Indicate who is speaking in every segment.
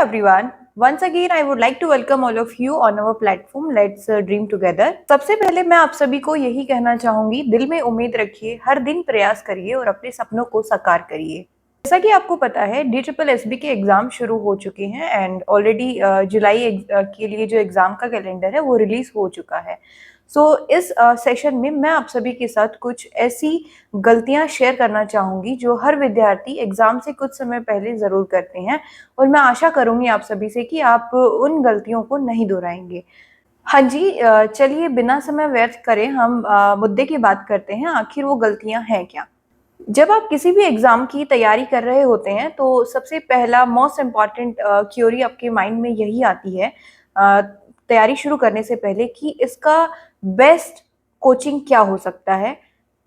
Speaker 1: everyone. Once again, I would like to welcome all of you on our platform Let's Dream Together. सबसे पहले मैं आप सभी को यही कहना चाहूंगी, दिल में उम्मीद रखिए, हर दिन प्रयास करिए और अपने सपनों को साकार करिए। जैसा कि आपको पता है, DSSB के एग्जाम शुरू हो चुके हैं एंड ऑलरेडी जुलाई के लिए जो एग्जाम का कैलेंडर है वो रिलीज हो चुका है। इस सेशन में मैं आप सभी के साथ कुछ ऐसी गलतियां शेयर करना चाहूंगी जो हर विद्यार्थी एग्जाम से कुछ समय पहले जरूर करते हैं और मैं आशा करूंगी आप सभी से कि आप उन गलतियों को नहीं दोहराएंगे। हाँ जी, चलिए बिना समय व्यर्थ करे हम मुद्दे की बात करते हैं, आखिर वो गलतियां हैं क्या। जब आप किसी भी एग्जाम की तैयारी कर रहे होते हैं तो सबसे पहला मोस्ट इम्पॉर्टेंट क्यूरी आपके माइंड में यही आती है तैयारी शुरू करने से पहले कि इसका बेस्ट कोचिंग क्या हो सकता है,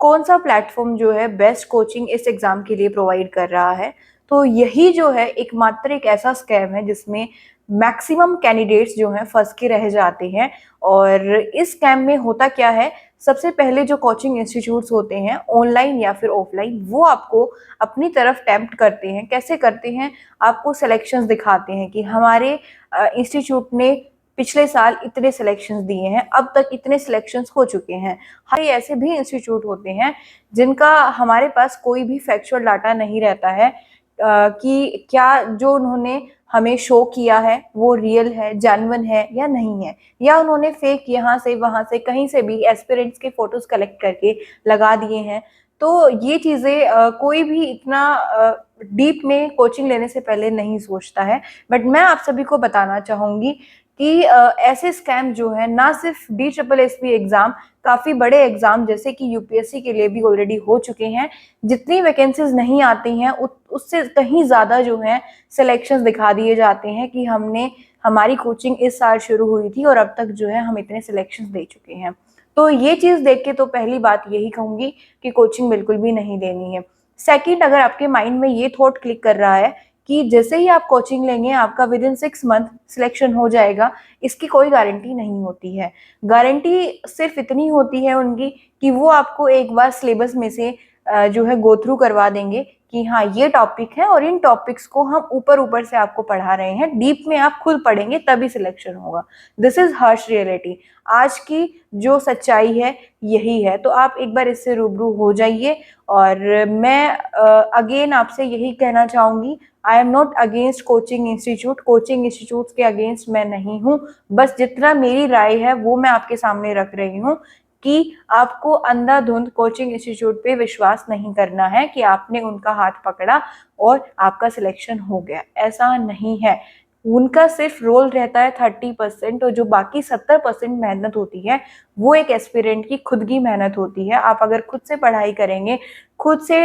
Speaker 1: कौन सा प्लेटफॉर्म जो है बेस्ट कोचिंग इस एग्जाम के लिए प्रोवाइड कर रहा है। तो यही जो है एकमात्र एक ऐसा स्कैम है जिसमें मैक्सिमम कैंडिडेट्स जो हैं फंस के रह जाते हैं। और इस स्कैम में होता क्या है, सबसे पहले जो कोचिंग इंस्टीट्यूट्स होते हैं ऑनलाइन या फिर ऑफलाइन, वो आपको अपनी तरफ टेम्प्ट करते हैं। कैसे करते हैं, आपको सिलेक्शंस दिखाते हैं कि हमारे इंस्टीट्यूट ने पिछले साल इतने सिलेक्शंस दिए हैं, अब तक इतने सिलेक्शंस हो चुके हैं। हर ऐसे भी इंस्टीट्यूट होते हैं जिनका हमारे पास कोई भी फैक्चुअल डाटा नहीं रहता है कि क्या जो उन्होंने हमें शो किया है वो रियल है, जेन्युइन है या नहीं है, या उन्होंने फेक यहाँ से वहां से कहीं से भी एस्पिरेंट्स के फोटोज कलेक्ट करके लगा दिए हैं। तो ये चीजें कोई भी इतना डीप में कोचिंग लेने से पहले नहीं सोचता है। बट मैं आप सभी को बताना चाहूंगी कि ऐसे स्कैम जो है ना सिर्फ DSSB एग्जाम, काफी बड़े एग्जाम जैसे कि UPSC के लिए भी ऑलरेडी हो चुके हैं। जितनी वैकेंसीज नहीं आती हैं उससे कहीं ज्यादा जो है सिलेक्शंस दिखा दिए जाते हैं कि हमारी कोचिंग इस साल शुरू हुई थी और अब तक जो है हम इतने सिलेक्शंस दे चुके हैं। तो ये चीज देख के तो पहली बात यही कहूंगी कि कोचिंग बिल्कुल भी नहीं देनी है। सेकंड, अगर आपके माइंड में ये थॉट क्लिक कर रहा है कि जैसे ही आप कोचिंग लेंगे आपका विद इन 6 मंथ सिलेक्शन हो जाएगा, इसकी कोई गारंटी नहीं होती है। गारंटी सिर्फ इतनी होती है उनकी कि वो आपको एक बार सिलेबस में से जो है गो थ्रू करवा देंगे कि हाँ ये टॉपिक है और इन टॉपिक्स को हम ऊपर ऊपर से आपको पढ़ा रहे हैं, डीप में आप खुद पढ़ेंगे तभी सिलेक्शन होगा। दिस इज हार्श रियलिटी, आज की जो सच्चाई है यही है। तो आप एक बार इससे रूबरू हो जाइए। और मैं अगेन आपसे यही कहना चाहूंगी, I am not against coaching institute, coaching institute के अगेंस्ट मैं नहीं हूँ। बस जितना मेरी राय है वो मैं आपके सामने रख रही हूँ कि आपको अंधाधुंध कोचिंग इंस्टीट्यूट पे विश्वास नहीं करना है कि आपने उनका हाथ पकड़ा और आपका सिलेक्शन हो गया। ऐसा नहीं है, उनका सिर्फ रोल रहता है 30% और जो बाकी 70% मेहनत होती है वो एक एस्पिरेंट की खुद की मेहनत होती है। आप अगर खुद से पढ़ाई करेंगे, खुद से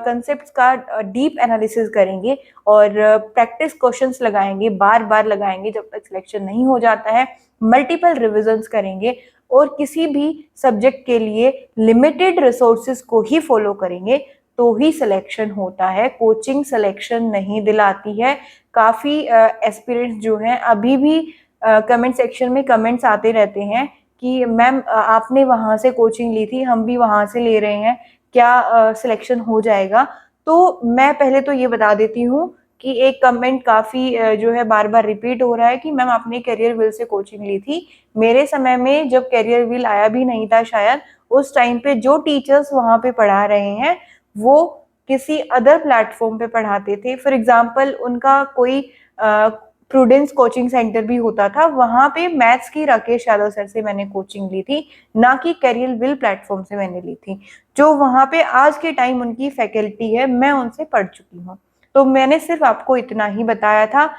Speaker 1: कंसेप्ट का डीप एनालिसिस करेंगे और प्रैक्टिस क्वेश्चंस लगाएंगे, बार बार लगाएंगे जब तक सिलेक्शन नहीं हो जाता है, मल्टीपल रिविजन्स करेंगे और किसी भी सब्जेक्ट के लिए लिमिटेड रिसोर्सेज को ही फॉलो करेंगे तो ही सिलेक्शन होता है। कोचिंग सिलेक्शन नहीं दिलाती है। काफी एस्पिरेंट्स जो हैं अभी भी कमेंट सेक्शन में कमेंट्स आते रहते हैं कि मैम आपने वहां से कोचिंग ली थी, हम भी वहां से ले रहे हैं, क्या सिलेक्शन हो जाएगा। तो मैं पहले तो ये बता देती हूँ कि एक कमेंट काफी जो है बार बार रिपीट हो रहा है कि मैम आपने करियर व्हील से कोचिंग ली थी। मेरे समय में जब करियर व्हील आया भी नहीं था शायद, उस टाइम पे जो टीचर्स वहां पे पढ़ा रहे हैं वो किसी अदर प्लेटफॉर्म पे पढ़ाते थे। फॉर एग्जाम्पल उनका कोई प्रूडेंस कोचिंग सेंटर भी होता था, वहां पे मैथ्स की राकेश यादव सर से मैंने कोचिंग ली थी, ना कि करियर विल प्लेटफॉर्म से मैंने ली थी। जो वहां पे आज के टाइम उनकी फैकल्टी है, मैं उनसे पढ़ चुकी हूँ। तो मैंने सिर्फ आपको इतना ही बताया था,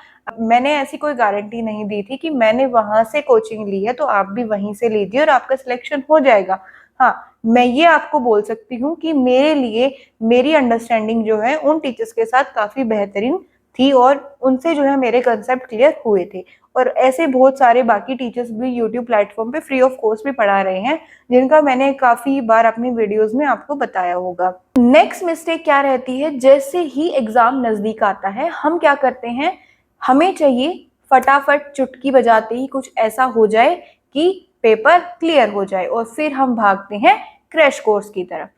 Speaker 1: मैंने ऐसी कोई गारंटी नहीं दी थी कि मैंने वहां से कोचिंग ली है तो आप भी वहीं से लीजिए और आपका सिलेक्शन हो जाएगा। हाँ, मैं ये आपको बोल सकती हूँ कि मेरे लिए मेरी अंडरस्टैंडिंग जो है उन टीचर्स के साथ काफी बेहतरीन थी और उनसे जो है मेरे कंसेप्ट क्लियर हुए थे। और ऐसे बहुत सारे बाकी टीचर्स भी यूट्यूब प्लेटफॉर्म पे फ्री ऑफ कॉस्ट भी पढ़ा रहे हैं, जिनका मैंने काफी बार अपनी वीडियोस में आपको बताया होगा। नेक्स्ट मिस्टेक क्या रहती है, जैसे ही एग्जाम नजदीक आता है हम क्या करते हैं, हमें चाहिए फटाफट चुटकी बजाते ही कुछ ऐसा हो जाए कि पेपर क्लियर हो जाए और फिर हम भागते हैं क्रैश कोर्स की तरफ।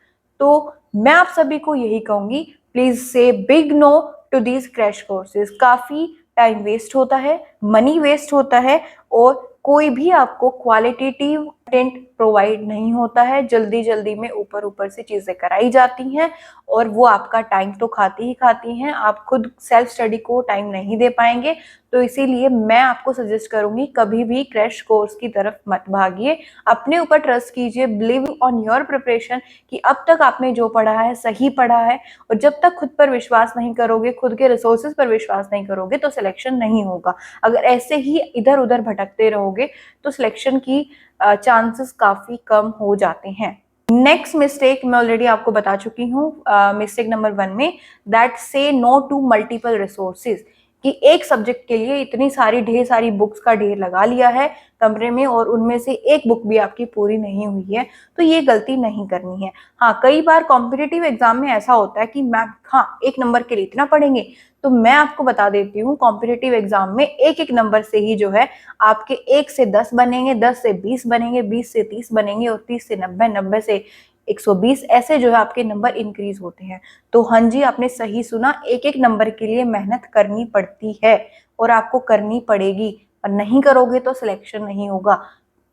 Speaker 1: तो मैं आप सभी को यही कहूंगी, please say big no to these crash courses. काफी टाइम वेस्ट होता है, मनी वेस्ट होता है और कोई भी आपको क्वालिटेटिव कंटेंट प्रोवाइड नहीं होता है। जल्दी जल्दी में ऊपर ऊपर से चीजें कराई जाती हैं और वो आपका टाइम तो खाती ही खाती हैं, आप खुद सेल्फ स्टडी को टाइम नहीं दे पाएंगे। तो इसीलिए मैं आपको सजेस्ट करूंगी कभी भी क्रैश कोर्स की तरफ मत भागिए, अपने ऊपर ट्रस्ट कीजिए, बिलीव ऑन योर प्रिपरेशन कि अब तक आपने जो पढ़ा है सही पढ़ा है। और जब तक खुद पर विश्वास नहीं करोगे, खुद के रिसोर्सेज पर विश्वास नहीं करोगे तो सिलेक्शन नहीं होगा। अगर ऐसे ही इधर उधर भटकते रहोगे तो सिलेक्शन की चांसेस काफी कम हो जाते हैं। नेक्स्ट मिस्टेक मैं ऑलरेडी आपको बता चुकी हूँ मिस्टेक नंबर 1 में, दैट से नो टू मल्टीपल रिसोर्सेज, कि एक सब्जेक्ट के लिए इतनी सारी ढेर सारी बुक्स का ढेर लगा लिया है कमरे में और उनमें से एक बुक भी आपकी पूरी नहीं हुई है, तो ये गलती नहीं करनी है। हाँ, कई बार कॉम्पिटिटिव एग्जाम में ऐसा होता है कि मैम हाँ एक नंबर के लिए इतना पढ़ेंगे, तो मैं आपको बता देती हूँ कॉम्पिटिटिव एग्जाम में एक एक नंबर से ही जो है आपके 1 से 10 बनेंगे, 10 से 20 बनेंगे, 20 से 30 बनेंगे और 30 से 90, 90 से 120, ऐसे जो है आपके नंबर इंक्रीज होते हैं। तो हाँ जी, आपने सही सुना, एक एक नंबर के लिए मेहनत करनी पड़ती है और आपको करनी पड़ेगी, और नहीं करोगे तो सिलेक्शन नहीं होगा।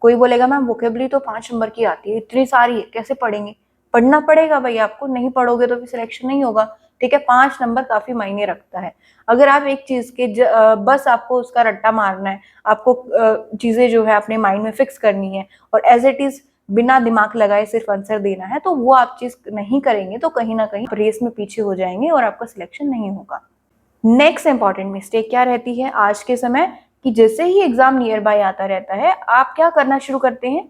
Speaker 1: कोई बोलेगा मैम वोकेबुलरी तो 5 नंबर की आती है, इतनी सारी है, कैसे पढ़ेंगे? पढ़ना पड़ेगा भाई आपको, नहीं पढ़ोगे तो फिर सिलेक्शन नहीं होगा। ठीक है, 5 नंबर काफी मायने रखता है। अगर आप एक चीज के बस आपको उसका रट्टा मारना है, आपको चीजें जो है अपने माइंड में फिक्स करनी है और एज इट इज बिना दिमाग लगाए सिर्फ आंसर देना है, तो वो आप चीज नहीं करेंगे तो कहीं ना कहीं रेस में पीछे हो जाएंगे और आपका सिलेक्शन नहीं होगा। नेक्स्ट इंपॉर्टेंट मिस्टेक क्या रहती है आज के समय, कि जैसे ही एग्जाम नियर बाय आता रहता है आप क्या करना शुरू करते हैं,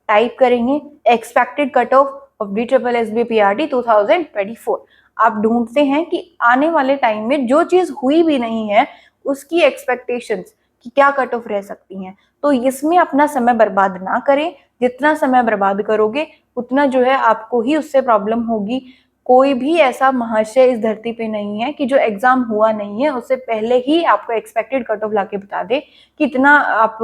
Speaker 1: टाइप करेंगे एक्सपेक्टेड कट ऑफ DSSB-PRT 2024। आप ढूंढते हैं कि आने वाले टाइम में जो चीज हुई भी नहीं है उसकी एक्सपेक्टेशंस कि क्या कट ऑफ रह सकती हैं। तो इसमें अपना समय बर्बाद ना करें, जितना समय बर्बाद करोगे उतना जो है आपको ही उससे प्रॉब्लम होगी। कोई भी ऐसा महाशय इस धरती पे नहीं है कि जो एग्जाम हुआ नहीं है उससे पहले ही आपको एक्सपेक्टेड कट ऑफ लाके बता दे कि इतना आप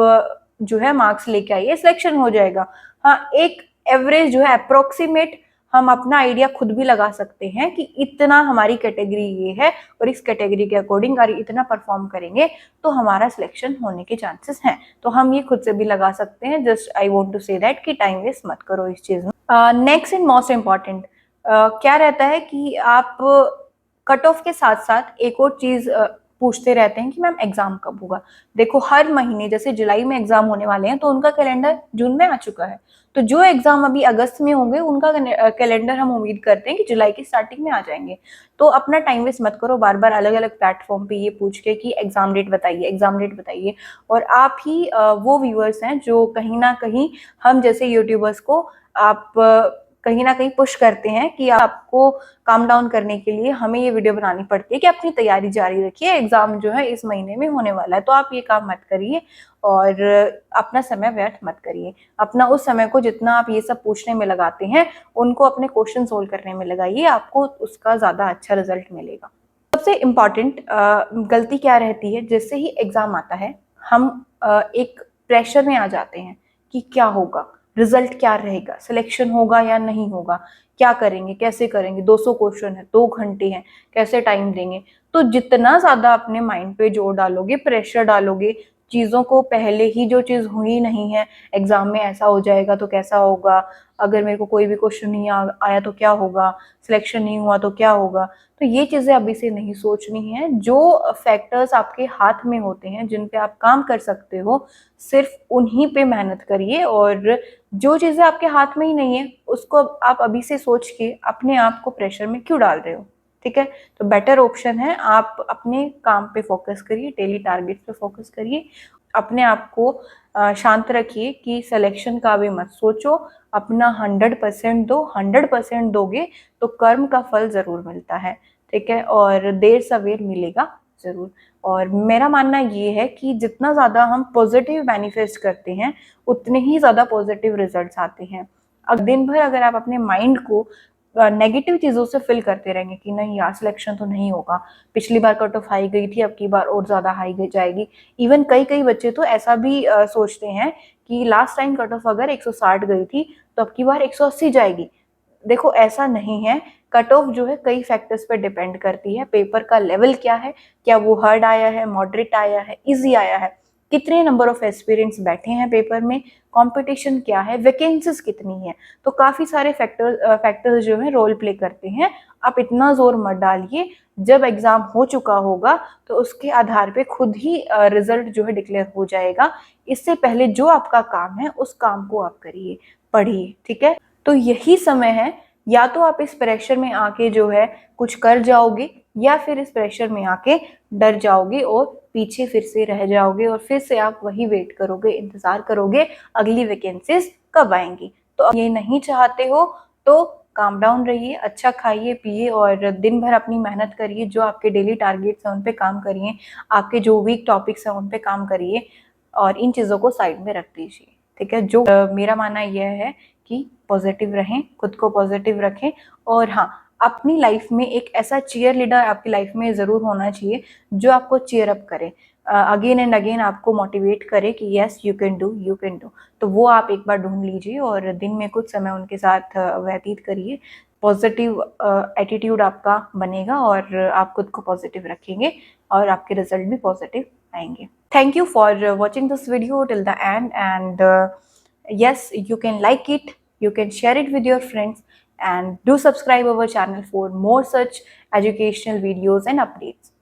Speaker 1: जो है मार्क्स लेके आइए, सिलेक्शन हो जाएगा। हाँ, एक एवरेज जो है अप्रोक्सीमेट हम अपना आइडिया खुद भी लगा सकते हैं कि इतना हमारी कैटेगरी ये है और इस कैटेगरी के अकॉर्डिंग अगर इतना परफॉर्म करेंगे तो हमारा सिलेक्शन होने के चांसेस हैं। तो हम ये खुद से भी लगा सकते हैं। Just I want to say that कि टाइम वेस्ट मत करो इस चीज में। नेक्स्ट एंड मोस्ट इम्पॉर्टेंट क्या रहता है कि आप कट ऑफ के साथ साथ एक और चीज पूछते रहते हैं कि मैम एग्जाम कब होगा। देखो, हर महीने जैसे जुलाई में एग्जाम होने वाले हैं तो उनका कैलेंडर जून में आ चुका है, तो जो एग्जाम अभी अगस्त में होंगे उनका कैलेंडर हम उम्मीद करते हैं कि जुलाई की स्टार्टिंग में आ जाएंगे। तो अपना टाइम वेस्ट मत करो बार बार अलग अलग प्लेटफॉर्म पे ये पूछ के कि एग्जाम डेट बताइए, एग्जाम डेट बताइए। और आप ही वो व्यूअर्स हैं जो कहीं ना कहीं हम जैसे यूट्यूबर्स को आप कहीं ना कहीं पुश करते हैं कि आपको काम डाउन करने के लिए हमें ये वीडियो बनानी पड़ती है कि अपनी तैयारी जारी रखिए, एग्जाम जो है इस महीने में होने वाला है। तो आप ये काम मत करिए और अपना समय व्यर्थ मत करिए। अपना उस समय को जितना आप ये सब पूछने में लगाते हैं उनको अपने क्वेश्चन सोल्व करने में लगाइए, आपको उसका ज्यादा अच्छा रिजल्ट मिलेगा। सबसे इम्पॉर्टेंट गलती क्या रहती है, जैसे ही एग्जाम आता है हम एक प्रेशर में आ जाते हैं कि क्या होगा, रिजल्ट क्या रहेगा, सिलेक्शन होगा या नहीं होगा, क्या करेंगे, कैसे करेंगे, 200 क्वेश्चन है, 2 घंटे हैं, कैसे टाइम देंगे। तो जितना ज्यादा अपने माइंड पे जोर डालोगे, प्रेशर डालोगे, चीजों को पहले ही जो चीज हुई नहीं है, एग्जाम में ऐसा हो जाएगा तो कैसा होगा, अगर मेरे को कोई भी क्वेश्चन नहीं आया तो क्या होगा, सिलेक्शन नहीं हुआ तो क्या होगा, तो ये चीजें अभी से नहीं सोचनी है। जो फैक्टर्स आपके हाथ में होते हैं, जिन पे आप काम कर सकते हो, सिर्फ उन्हीं पे मेहनत करिए। और जो चीजें आपके हाथ में ही नहीं है उसको आप अभी से सोच के अपने आप को प्रेशर में क्यों डाल रहे हो। ठीक है, तो बेटर ऑप्शन है आप अपने काम पे फोकस करिए, डेली टारगेट पे फोकस करिए, अपने आप को शांत रखिए कि सिलेक्शन का भी मत सोचो, अपना 100% दो। 100% दोगे तो कर्म का फल जरूर मिलता है। ठीक है, और देर सवेर मिलेगा जरूर। और मेरा मानना ये है कि जितना ज्यादा हम पॉजिटिव मैनिफेस्ट करते हैं उतने ही ज्यादा पॉजिटिव रिजल्ट्स आते हैं। अब दिन भर अगर आप अपने माइंड को नेगेटिव चीजों से फिल करते रहेंगे कि नहीं यार सिलेक्शन तो नहीं होगा, पिछली बार कट ऑफ हाई गई थी, अब की बार और ज्यादा हाई जाएगी। इवन कई कई बच्चे तो ऐसा भी सोचते हैं कि लास्ट टाइम कट ऑफ अगर 160 गई थी तो अब की बार 180 जाएगी। देखो ऐसा नहीं है, कट ऑफ जो है कई फैक्टर्स पर डिपेंड करती है। पेपर का लेवल क्या है, क्या वो हार्ड आया है, मॉडरेट आया है, इजी आया है, कितने नंबर ऑफ एस्पिरेंट्स बैठे हैं पेपर में, कंपटीशन क्या है, वैकेंसीज कितनी है। तो काफी सारे फैक्टर्स जो है रोल प्ले करते हैं। आप इतना जोर मत डालिए, जब एग्जाम हो चुका होगा तो उसके आधार पे खुद ही रिजल्ट जो है डिक्लेयर हो जाएगा। इससे पहले जो आपका काम है उस काम को आप करिए, पढ़िए, ठीक है। तो यही समय है, या तो आप इस प्रेशर में आके जो है कुछ कर जाओगे, या फिर इस प्रेशर में आके डर जाओगे और पीछे फिर से रह जाओगे, और फिर से आप वही वेट करोगे, इंतजार करोगे अगली वैकेंसीज कब आएंगी। तो अब ये नहीं चाहते हो तो काम डाउन रहिए, अच्छा खाइए पिए और दिन भर अपनी मेहनत करिए। जो आपके डेली टारगेट्स हैं उन पे काम करिए, आपके जो वीक टॉपिक्स हैं उन पे काम करिए, और इन चीज़ों को साइड में रख दीजिए, ठीक है। जो मेरा मानना यह है कि पॉजिटिव रहें, खुद को पॉजिटिव रखें, और हाँ, अपनी लाइफ में एक ऐसा चीयर लीडर आपकी लाइफ में ज़रूर होना चाहिए जो आपको चीयर अप करे, अगेन एंड अगेन आपको मोटिवेट करे कि yes you can do, you can do. तो वो आप एक बार ढूंढ लीजिए और दिन में कुछ समय उनके साथ व्यतीत करिए। पॉजिटिव एटीट्यूड आपका बनेगा और आप खुद को पॉजिटिव रखेंगे और आपके रिजल्ट भी पॉजिटिव आएंगे। Thank you for watching this video till the end, and yes, you can like it, you can share it with your friends, and do subscribe our channel for more such educational videos and updates.